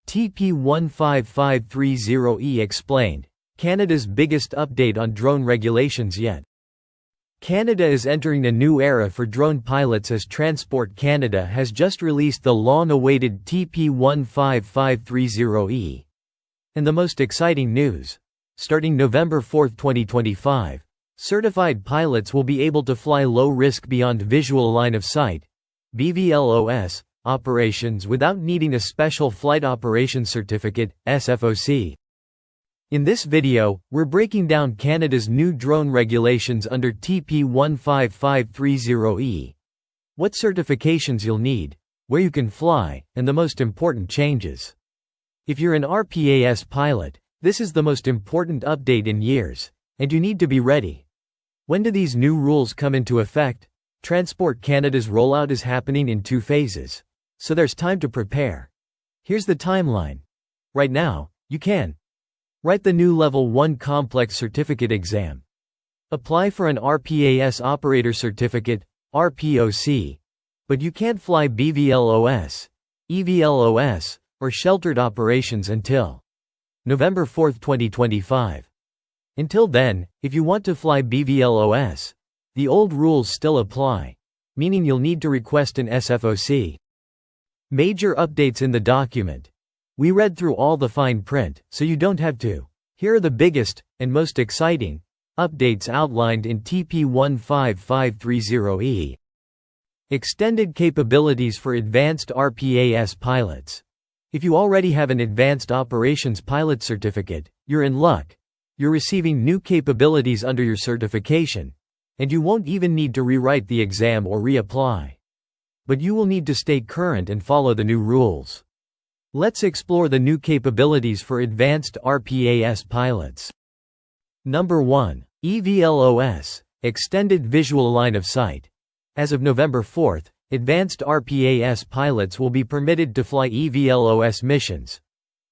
TP15530E explained, Canada's biggest update on drone regulations yet. Canada is entering a new era for drone pilots as Transport Canada has just released the long-awaited TP15530E. And the most exciting news: starting November 4, 2025, certified pilots will be able to fly low-risk beyond visual line of sight (BVLOS) operations without needing a special Flight Operations Certificate (SFOC). In this video, we're breaking down Canada's new drone regulations under TP15530E. What certifications you'll need, where you can fly, and the most important changes. If you're an RPAS pilot, this is the most important update in years, and you need to be ready. When do these new rules come into effect? Transport Canada's rollout is happening in 2 phases, so there's time to prepare. Here's the timeline. Right now, you can write the new Level 1 Complex Certificate exam. Apply for an RPAS Operator Certificate, RPOC, but you can't fly BVLOS, EVLOS, or sheltered operations until November 4, 2025. Until then, if you want to fly BVLOS, the old rules still apply, meaning you'll need to request an SFOC. Major updates in the document. We read through all the fine print, so you don't have to. Here are the biggest, and most exciting, updates outlined in TP15530E. Extended capabilities for advanced RPAS pilots. If you already have an Advanced Operations Pilot Certificate, you're in luck. You're receiving new capabilities under your certification, and you won't even need to rewrite the exam or reapply. But you will need to stay current and follow the new rules. Let's explore the new capabilities for advanced RPAS pilots. Number 1. EVLOS, Extended Visual Line of Sight. As of November 4, advanced RPAS pilots will be permitted to fly EVLOS missions,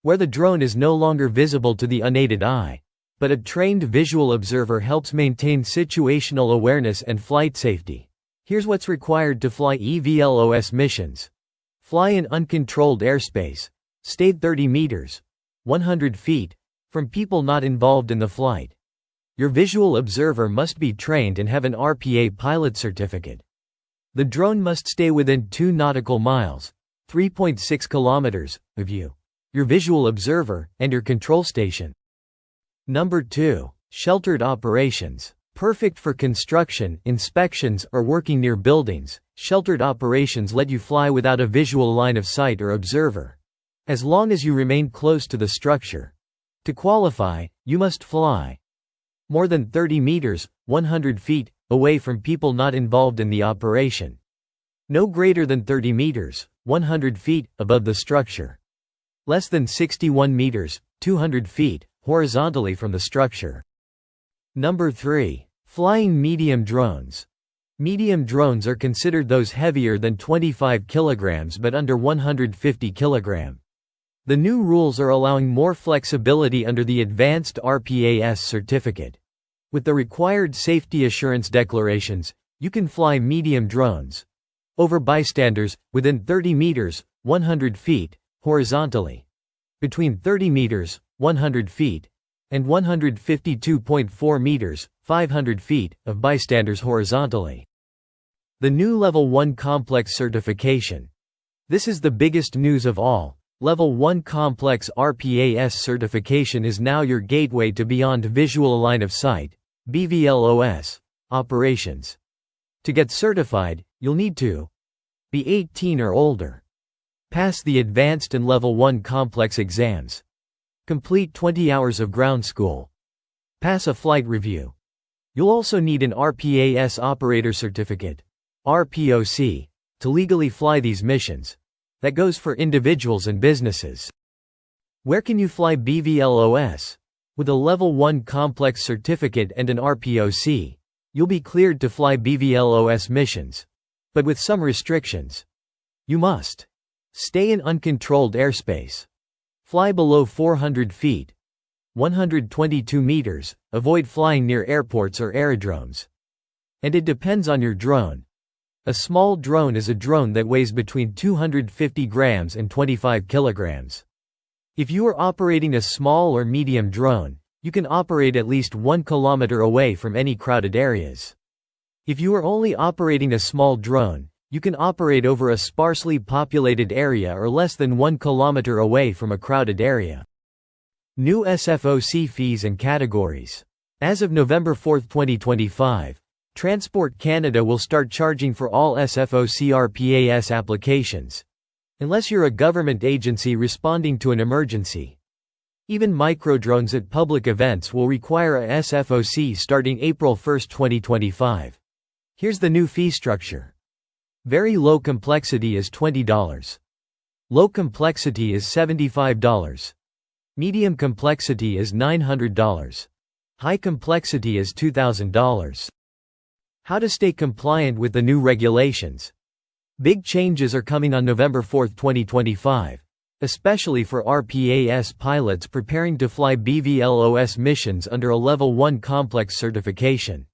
where the drone is no longer visible to the unaided eye, but a trained visual observer helps maintain situational awareness and flight safety. Here's what's required to fly EVLOS missions. Fly in uncontrolled airspace. Stay 30 meters, 100 feet, from people not involved in the flight. Your visual observer must be trained and have an RPA pilot certificate. The drone must stay within 2 nautical miles, 3.6 kilometers, of you, your visual observer, and your control station. Number 2. Sheltered operations. Perfect for construction, inspections, or working near buildings. Sheltered operations let you fly without a visual line of sight or observer, as long as you remain close to the structure. To qualify, you must fly more than 30 meters, 100 feet, away from people not involved in the operation. No greater than 30 meters, 100 feet, above the structure. Less than 61 meters, 200 feet, horizontally from the structure. Number 3. Flying medium drones. Medium drones are considered those heavier than 25 kilograms but under 150 kilograms. The new rules are allowing more flexibility under the Advanced RPAS Certificate. With the required safety assurance declarations, you can fly medium drones over bystanders, within 30 meters, 100 feet, horizontally, between 30 meters, 100 feet, and 152.4 meters, 500 feet, of bystanders horizontally. The new Level 1 Complex Certification. This is the biggest news of all. Level 1 Complex RPAS certification is now your gateway to beyond visual line of sight (BVLOS) operations. To get certified, you'll need to be 18 or older, pass the Advanced and Level 1 Complex exams, complete 20 hours of ground school, pass a flight review. You'll also need an RPAS Operator Certificate, RPOC, to legally fly these missions. That goes for individuals and businesses. Where can you fly BVLOS? With a Level 1 Complex Certificate and an RPOC, you'll be cleared to fly BVLOS missions, but with some restrictions. You must stay in uncontrolled airspace, fly below 400 feet, 122 meters, avoid flying near airports or aerodromes. And it depends on your drone. A small drone is a drone that weighs between 250 grams and 25 kilograms. If you are operating a small or medium drone, you can operate at least 1 kilometer away from any crowded areas. If you are only operating a small drone, you can operate over a sparsely populated area or less than 1 kilometer away from a crowded area. New SFOC fees and categories. As of November 4, 2025, Transport Canada will start charging for all SFOC RPAS applications, unless you're a government agency responding to an emergency. Even microdrones at public events will require a SFOC starting April 1, 2025. Here's the new fee structure. Very low complexity is $20. Low complexity is $75. Medium complexity is $900. High complexity is $2,000. How to stay compliant with the new regulations. Big changes are coming on November 4, 2025, especially for RPAS pilots preparing to fly BVLOS missions under a Level 1 complex certification.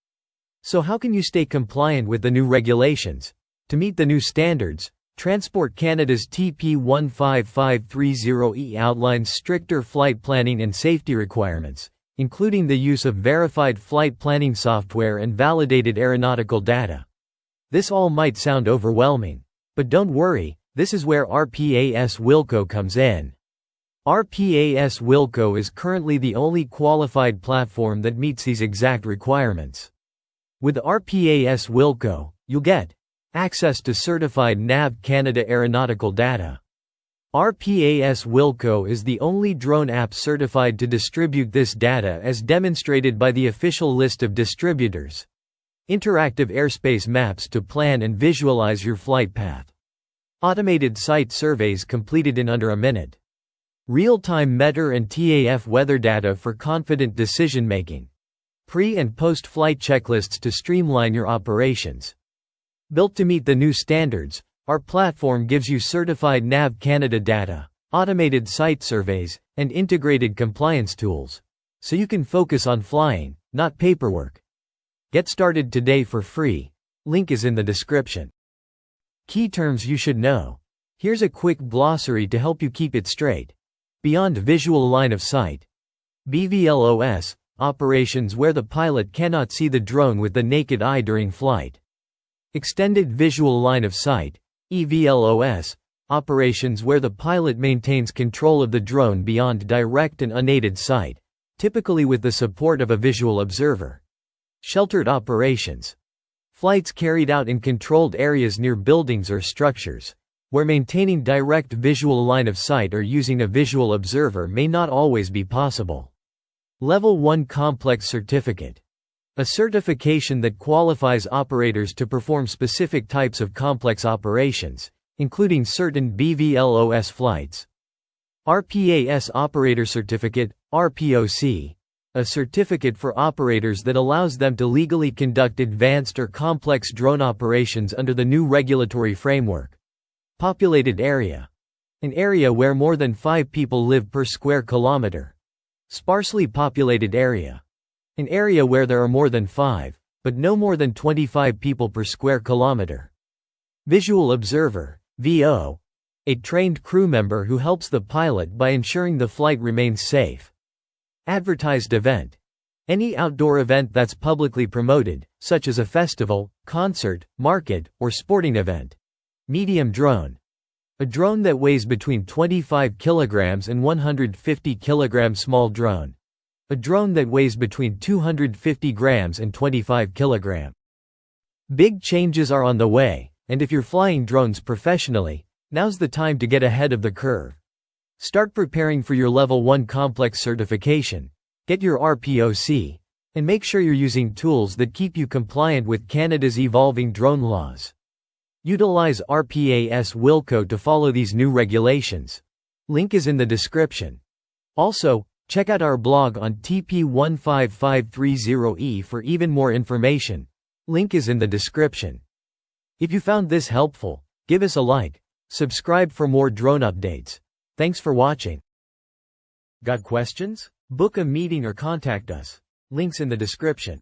So how can you stay compliant with the new regulations? To meet the new standards, Transport Canada's TP15530E outlines stricter flight planning and safety requirements, including the use of verified flight planning software and validated aeronautical data. This all might sound overwhelming, but don't worry, this is where RPAS WILCO comes in. RPAS WILCO is currently the only qualified platform that meets these exact requirements. With RPAS WILCO, you'll get access to certified NAV Canada aeronautical data. RPAS WILCO is the only drone app certified to distribute this data as demonstrated by the official list of distributors. Interactive airspace maps to plan and visualize your flight path. Automated site surveys completed in under a minute. Real-time METR and TAF weather data for confident decision-making. Pre- and post-flight checklists to streamline your operations. Built to meet the new standards, our platform gives you certified NAV Canada data, automated site surveys, and integrated compliance tools, so you can focus on flying, not paperwork. Get started today for free. Link is in the description. Key terms you should know. Here's a quick glossary to help you keep it straight. Beyond visual line of sight. BVLOS, operations where the pilot cannot see the drone with the naked eye during flight. Extended visual line of sight, EVLOS, operations where the pilot maintains control of the drone beyond direct and unaided sight, typically with the support of a visual observer. Sheltered operations. Flights carried out in controlled areas near buildings or structures, where maintaining direct visual line of sight or using a visual observer may not always be possible. Level 1 Complex Certificate. A certification that qualifies operators to perform specific types of complex operations, including certain BVLOS flights. RPAS Operator Certificate, RPOC. A certificate for operators that allows them to legally conduct advanced or complex drone operations under the new regulatory framework. Populated area. An area where more than 5 people live per square kilometer. Sparsely populated area. An area where there are more than 5, but no more than 25 people per square kilometer. Visual Observer, VO. A trained crew member who helps the pilot by ensuring the flight remains safe. Advertised event. Any outdoor event that's publicly promoted, such as a festival, concert, market, or sporting event. Medium drone. A drone that weighs between 25 kilograms and 150 kilograms. Small drone. A drone that weighs between 250 grams and 25 kilograms. Big changes are on the way, and if you're flying drones professionally, now's the time to get ahead of the curve. Start preparing for your Level 1 Complex certification, get your RPOC, and make sure you're using tools that keep you compliant with Canada's evolving drone laws. Utilize RPAS WILCO to follow these new regulations. Link is in the description. Also, check out our blog on TP15530E for even more information. Link is in the description. If you found this helpful, give us a like, subscribe for more drone updates. Thanks for watching. Got questions? Book a meeting or contact us. Links in the description.